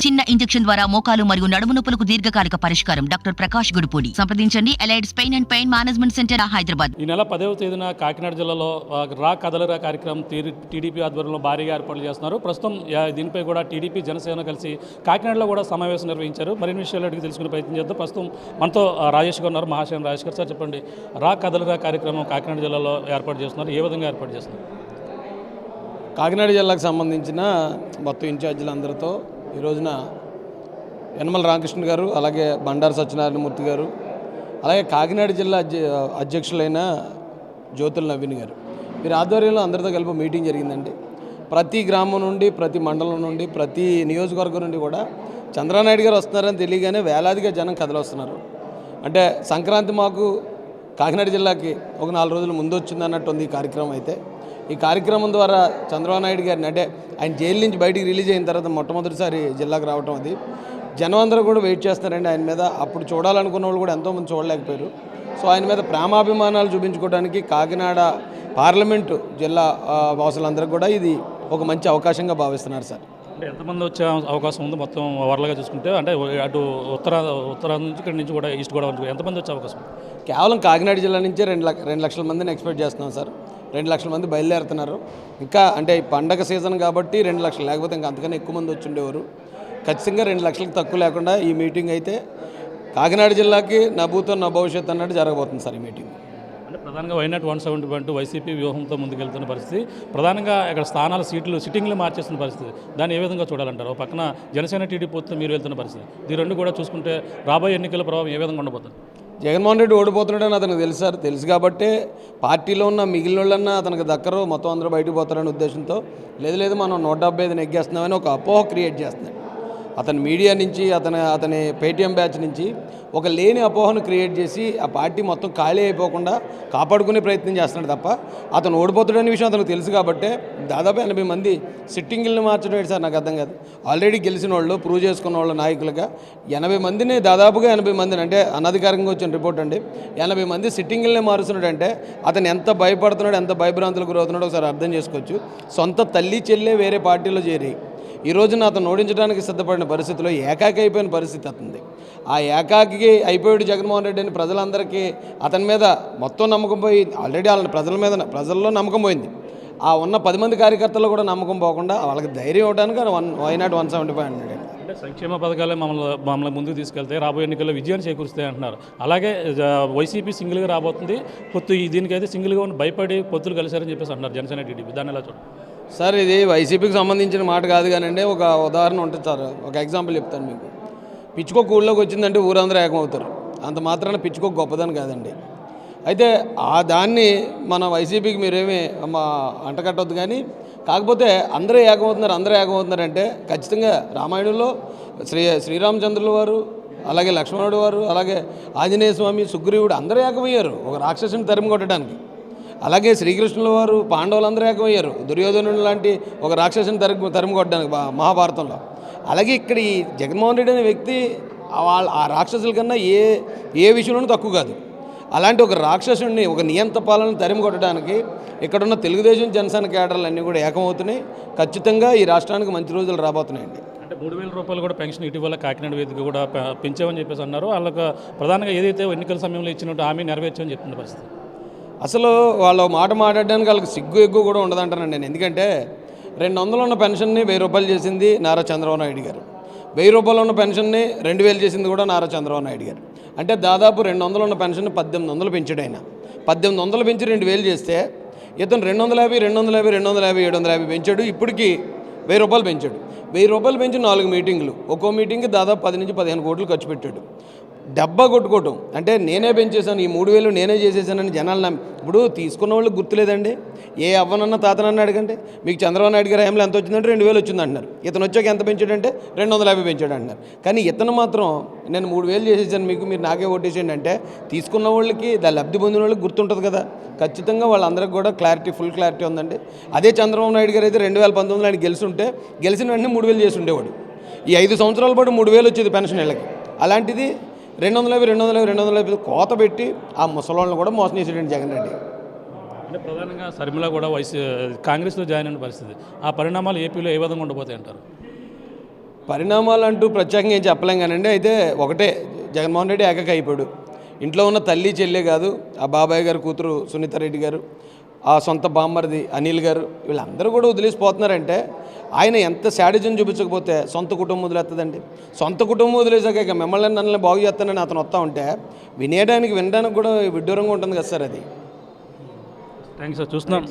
చిన్న ఇంజెక్షన్ ద్వారా మోకాలు మరియు నడుము నొప్పులకు దీర్ఘకాలిక పరిష్కారం. డాక్టర్ ప్రకాష్ గుడిపూడి. సంప్రదించండి. Allied's pain and pain management centre, Hyderabad. ఈ నెల 10వ తేదీన కాకినాడ జిల్లాలో రా కదలరా కార్యక్రమం టీడీపీ ఆధ్వర్యంలో భారీగా ఏర్పాట్లు చేస్తున్నారు. ప్రస్తుతం దీనిపై కూడా టీడీపీ జనసేన కలిసి కాకినాడలో కూడా సమావేశం నిర్వహించారు. మరిన్ని విషయాలు అడిగి తెలుసుకునే ప్రయత్నం చేద్దాం. ప్రస్తుతం మనతో రాజేష్ గారు ఉన్నారు. మహాశయం రాజేష్ గారు, సార్ చెప్పండి, రా కదలరా కార్యక్రమం కాకినాడ జిల్లాలో ఏర్పాటు చేస్తున్నారు. ఏ విధంగా ఏర్పాటు చేస్తున్నారు? కాకినాడ జిల్లాకు సంబంధించిన మొత్తం ఇన్ఛార్జీలందరితో ఈ రోజున యనమల రామకృష్ణ గారు, అలాగే బండారు సత్యనారాయణమూర్తి గారు, అలాగే కాకినాడ జిల్లా అధ్యక్షులైన జ్యోతుల నవీన్ గారు, వీరి ఆధ్వర్యంలో అందరితో కలిపి మీటింగ్ జరిగిందండి. ప్రతి గ్రామం నుండి, ప్రతి మండలం నుండి, ప్రతి నియోజకవర్గం నుండి కూడా చంద్రనాయుడు గారు వస్తున్నారని తెలియగానే వేలాదిగా జనం కదలొస్తున్నారు. అంటే సంక్రాంతి మాకు కాకినాడ జిల్లాకి ఒక 4 రోజుల ముందు వచ్చిందన్నట్టు ఉంది ఈ కార్యక్రమం. అయితే ఈ కార్యక్రమం ద్వారా చంద్రబాబు నాయుడు గారిని, అంటే ఆయన జైలు నుంచి బయటికి రిలీజ్ అయిన తర్వాత మొట్టమొదటిసారి జిల్లాకు రావడం, అది జనం అందరూ కూడా వెయిట్ చేస్తున్నారండి ఆయన మీద. అప్పుడు చూడాలనుకున్న వాళ్ళు కూడా ఎంతోమంది చూడలేకపోయారు. సో ఆయన మీద ప్రేమాభిమానాలు చూపించుకోవడానికి కాకినాడ పార్లమెంటు జిల్లా వాసులందరూ కూడా ఇది ఒక మంచి అవకాశంగా భావిస్తున్నారు సార్. అంటే ఎంతమంది వచ్చే అవకాశం ఉంది మొత్తం ఓవర్లుగా చూసుకుంటే? అంటే అటు ఉత్తర నుంచి ఇక్కడ నుంచి కూడా ఈస్ట్ కూడా ఎంతమంది వచ్చే అవకాశం? కేవలం కాకినాడ జిల్లా నుంచే 2 లక్షల మందిని ఎక్స్పెక్ట్ చేస్తున్నాం సార్. 2 లక్షల మంది బయలుదేరుతున్నారు. ఇంకా అంటే పండగ సీజన్ కాబట్టి 2 లక్షలు, లేకపోతే ఇంకా అంతకన్నా ఎక్కువ మంది వచ్చి ఉండేవారు. ఖచ్చితంగా 2 లక్షలకు తక్కువ లేకుండా ఈ మీటింగ్ అయితే కాకినాడ జిల్లాకి నా భూతం నా భవిష్యత్తు అన్నట్టు జరగబోతుంది సార్ ఈ మీటింగ్. అంటే ప్రధానంగా వైనాట్ 170 వైసీపీ వ్యూహంతో ముందుకెళ్తున్న పరిస్థితి, ప్రధానంగా ఇక్కడ స్థానాల సీటింగ్లు మార్చేస్తున్న పరిస్థితి, దాన్ని ఏ విధంగా చూడాలంటారు? ఒక పక్కన జనసేన టీడీపీ పొత్తు మీరు వెళ్తున్న పరిస్థితి, ఈ రెండు కూడా చూసుకుంటే రాబోయే ఎన్నికల ప్రభావం ఏ విధంగా ఉండబోతుంది? జగన్మోహన్ రెడ్డి ఓడిపోతున్నాడని అతనికి తెలుసు సార్. తెలుసు కాబట్టి పార్టీలో ఉన్న మిగిలిన వాళ్ళన్నా అతనికి దక్కరు, మొత్తం అందరూ బయటకు పోతారనే ఉద్దేశంతో లేదు మనం 175 నెగ్గేస్తున్నామని ఒక అపోహ క్రియేట్ చేస్తున్నాడు. అతని మీడియా నుంచి, అతని పేటీఎం బ్యాచ్ నుంచి ఒక లేని అపోహను క్రియేట్ చేసి ఆ పార్టీ మొత్తం ఖాళీ అయిపోకుండా కాపాడుకునే ప్రయత్నం చేస్తున్నాడు తప్ప అతను ఓడిపోతాడనే విషయం అతనికి తెలుసు. కాబట్టి దాదాపు 80 మంది సిట్టింగ్లను మార్చడం ఏంటి సార్, నాకు అర్థం కాదు. ఆల్రెడీ గెలిచిన వాళ్ళు, ప్రూవ్ చేసుకున్న వాళ్ళు నాయకులుగా 80 మందిని, దాదాపుగా 80 మందిని, అంటే అనధికారికంగా వచ్చిన రిపోర్ట్ అండి, 80 మంది సిట్టింగ్లనే మారుస్తున్నాడంటే అతను ఎంత భయపడుతున్నాడు, ఎంత భయభ్రాంతులకు గురవుతున్నాడో ఒకసారి అర్థం చేసుకోవచ్చు. సొంత తల్లి చెల్లె వేరే పార్టీలో చేరి ఈ రోజున అతను ఓడించడానికి సిద్ధపడిన పరిస్థితిలో ఏకాకి అయిపోయిన పరిస్థితి అతనిది. ఆ ఏకాకి అయిపోయాడు జగన్మోహన్ రెడ్డి అని ప్రజలందరికీ అతని మీద మొత్తం నమ్మకం పోయి, ఆల్రెడీ వాళ్ళ ప్రజల్లో నమ్మకం పోయింది. ఆ ఉన్న 10 మంది కార్యకర్తలు కూడా నమ్మకం పోకుండా వాళ్ళకి ధైర్యం ఇవ్వడానికి వైనాట్ 175 అన్నాడు. అంటే సంక్షేమ పథకాలే మమ్మల్ని ముందుకు తీసుకెళ్తే రాబోయే ఎన్నికల్లో విజయాన్ని చేకూరుస్తాయి అంటున్నారు. అలాగే వైసీపీ సింగిల్గా రాబోతుంది పొత్తు, దీనికైతే సింగిల్గా భయపడి పొత్తులు కలిశారని చెప్పేసి అంటున్నారు జనసేన టీడీపీ, దాన్ని ఎలా చూడండి సార్? ఇది వైసీపీకి సంబంధించిన మాట కాదు కానండి, ఒక ఉదాహరణ ఉంటుంది సార్. ఒక ఎగ్జాంపుల్ చెప్తాను మీకు. పిచ్చుకోక ఊళ్ళోకి వచ్చిందంటే ఊరందరూ ఏకమవుతారు. అంత మాత్రాన పిచ్చుకోక గొప్పదని కాదండి. అయితే ఆ మన వైసీపీకి మీరేమీ అంటకట్టొద్దు. కానీ కాకపోతే అందరూ ఏకమవుతున్నారంటే ఖచ్చితంగా రామాయణంలో శ్రీరామచంద్రుల వారు, అలాగే లక్ష్మణుడు వారు, అలాగే ఆంజనేయ స్వామి, సుగ్రీవుడు అందరూ ఏకమయ్యారు ఒక రాక్షసుని తరిమి కొట్టడానికి. అలాగే శ్రీకృష్ణుల వారు, పాండవులందరూ ఏకమయ్యారు దుర్యోధనుడు లాంటి ఒక రాక్షసుని తరిమి కొట్టడానికి మహాభారతంలో. అలాగే ఇక్కడ ఈ జగన్మోహన్ రెడ్డి అనే వ్యక్తి ఆ రాక్షసుల కన్నా ఏ విషయంలోనూ తక్కువ కాదు. అలాంటి ఒక రాక్షసుడిని, ఒక నియంత పాలనను తరిమి కొట్టడానికి ఇక్కడున్న తెలుగుదేశం జనసేన కేడర్లు అన్నీ కూడా ఏకమవుతున్నాయి. ఖచ్చితంగా ఈ రాష్ట్రానికి మంచి రోజులు రాబోతున్నాయండి. అంటే 3,000 రూపాయలు కూడా పెన్షన్ ఇటీవల కాకినాడ వేదిక కూడా పెంచామని చెప్పేసి అన్నారు. వాళ్ళకి ప్రధానంగా ఏదైతే ఎన్నికల సమయంలో ఇచ్చినట్టు హామీ నెరవేర్చమని చెప్తున్న పరిస్థితి. అసలు వాళ్ళు మాట మాట్లాడడానికి వాళ్ళకి సిగ్గు ఎగ్గు కూడా ఉండదంటానండి నేను. ఎందుకంటే 200 ఉన్న పెన్షన్ని 1000 రూపాయలు చేసింది నారా చంద్రబాబు నాయుడు గారు. 1000 రూపాయలు ఉన్న పెన్షన్ని 2000 చేసింది కూడా నారా చంద్రబాబు నాయుడు గారు. అంటే దాదాపు 200 ఉన్న పెన్షన్ 1800 పెంచాడు ఆయన. 1800 పెంచి 2000 చేస్తే ఇతను 250, 750 పెంచాడు. ఇప్పటికీ 1000 రూపాయలు పెంచాడు. 1000 రూపాయలు పెంచి 4 మీటింగులు, ఒక్కో మీటింగ్కి దాదాపు 10 నుంచి 15 కోట్లు ఖర్చు పెట్టాడు. డబ్బా కొట్టుకోవటం అంటే నేనే పెంచేశాను, ఈ 3000 నేనే చేసేసానని జనాలు ఇప్పుడు తీసుకున్న వాళ్ళకి గుర్తులేదండి. ఏ అవ్వనన్నా తాతనన్నా అడగండి, మీకు చంద్రబాబు నాయుడు గారి హయాంలో ఎంత వచ్చిందంటే 2000 వచ్చింది అంటున్నారు. ఇతను వచ్చాక ఎంత పెంచాడంటే 250 పెంచాడు అంటున్నారు. కానీ ఇతను మాత్రం నేను 3000 చేసేసాను మీకు, మీరు నాకే ఓటేసేయండి అంటే తీసుకున్న వాళ్ళకి, లబ్ధి పొందిన వాళ్ళకి గుర్తుంటుంది కదా. ఖచ్చితంగా వాళ్ళందరికీ కూడా ఫుల్ క్లారిటీ ఉందండి. అదే చంద్రబాబు నాయుడు గారు అయితే 2019లో ఆయన గెలిచిన వెంటనే 3000 చేసి ఉండేవాడు. ఈ 5 సంవత్సరాల పాటు 3000 వచ్చేది పెన్షన్ వీళ్ళకి. అలాంటిది 250 కోత పెట్టి ఆ ముసలాళ్ళను కూడా మోసం చేసేటండి జగన్ రెడ్డి. అంటే ప్రధానంగా శర్మిల కూడా కాంగ్రెస్లో జాయిన్ అయిన పరిస్థితి, ఆ పరిణామాలు ఏపీలో ఏ విధంగా ఉండబోతాయి అంటారు? పరిణామాలు అంటూ ప్రత్యేకంగా ఏం చెప్పలేం కానండి. అయితే ఒకటే, జగన్మోహన్ రెడ్డి ఏకైక అయిపోయాడు. ఇంట్లో ఉన్న తల్లి చెల్లె కాదు, ఆ బాబాయ్ గారు కూతురు సునీత రెడ్డి గారు, ఆ సొంత బామ్మరిది అనిల్ గారు, వీళ్ళందరూ కూడా వదిలేసిపోతున్నారంటే ఆయన ఎంత శాడిజం చూపించకపోతే సొంత కుటుంబం వదిలేస్తుందండి. సొంత కుటుంబం వదిలేసాక ఇక మిమ్మల్ని నన్ను బాగు చేస్తానని అతను వస్తూ ఉంటే వినడానికి కూడా విడ్డూరంగా ఉంటుంది కదా సార్ అది. Thanks sir. చూస్తున్నాం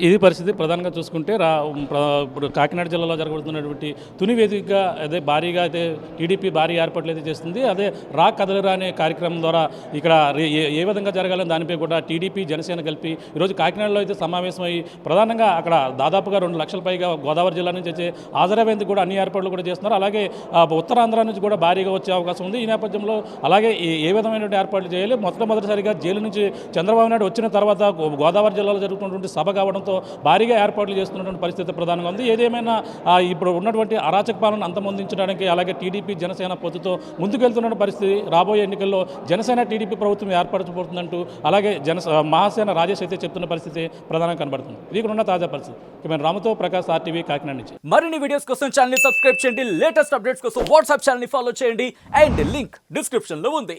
ఇది పరిస్థితి. ప్రధానంగా చూసుకుంటే ఇప్పుడు కాకినాడ జిల్లాలో జరగబడుతున్నటువంటి తుని వేదికగా అదే భారీగా అయితే టీడీపీ భారీ ఏర్పాట్లు అయితే చేస్తుంది. అదే రా కదలరా అనే కార్యక్రమం ద్వారా ఇక్కడ ఏ విధంగా జరగాలని దానిపై కూడా టీడీపీ జనసేన కలిపి ఈరోజు కాకినాడలో అయితే సమావేశమై ప్రధానంగా అక్కడ దాదాపుగా 2 లక్షల పైగా గోదావరి జిల్లా నుంచి వచ్చే హాజరయ్యేందుకు కూడా అన్ని ఏర్పాట్లు కూడా చేస్తున్నారు. అలాగే ఉత్తరాంధ్ర నుంచి కూడా భారీగా వచ్చే అవకాశం ఉంది. ఈ నేపథ్యంలో అలాగే ఏ విధమైనటువంటి ఏర్పాట్లు చేయాలి, మొట్టమొదటిసారిగా జైలు నుంచి చంద్రబాబు నాయుడు వచ్చిన తర్వాత గోదావరి జిల్లాలో జరుగుతున్నటువంటి సభ కావడంతో భారీగా ఏర్పాట్లు చేస్తున్నటువంటి పరిస్థితి ప్రధానంగా ఉంది. ఏదేమైనా ఇప్పుడు ఉన్నటువంటి అరాచక పాలన అంతమొందించడానికి అలాగే టీడీపీ జనసేన పొత్తుతో ముందుకెళ్తున్న పరిస్థితి రాబోయే ఎన్నికల్లో జనసేన టీడీపీ ప్రభుత్వం ఏర్పరచబోతుందంటూ అలాగే మహాసేన రాజేష్ అయితే చెప్తున్న పరిస్థితి ప్రధానంగా కనబడుతుంది. ఇది ఇక్కడ ఉన్న తాజా పరిస్థితి. మేము రామతో ప్రకాష్, RTV కాకినాడ నుంచి. మరిన్ని వీడియోస్ కోసం ఛానల్ ని సబ్స్క్రైబ్ చేయండి, లేటెస్ట్ అప్డేట్స్ కోసం వాట్సాప్ ఛానల్ ని ఫాలో చేయండి అండ్ లింక్ డిస్క్రిప్షన్ లో ఉంది.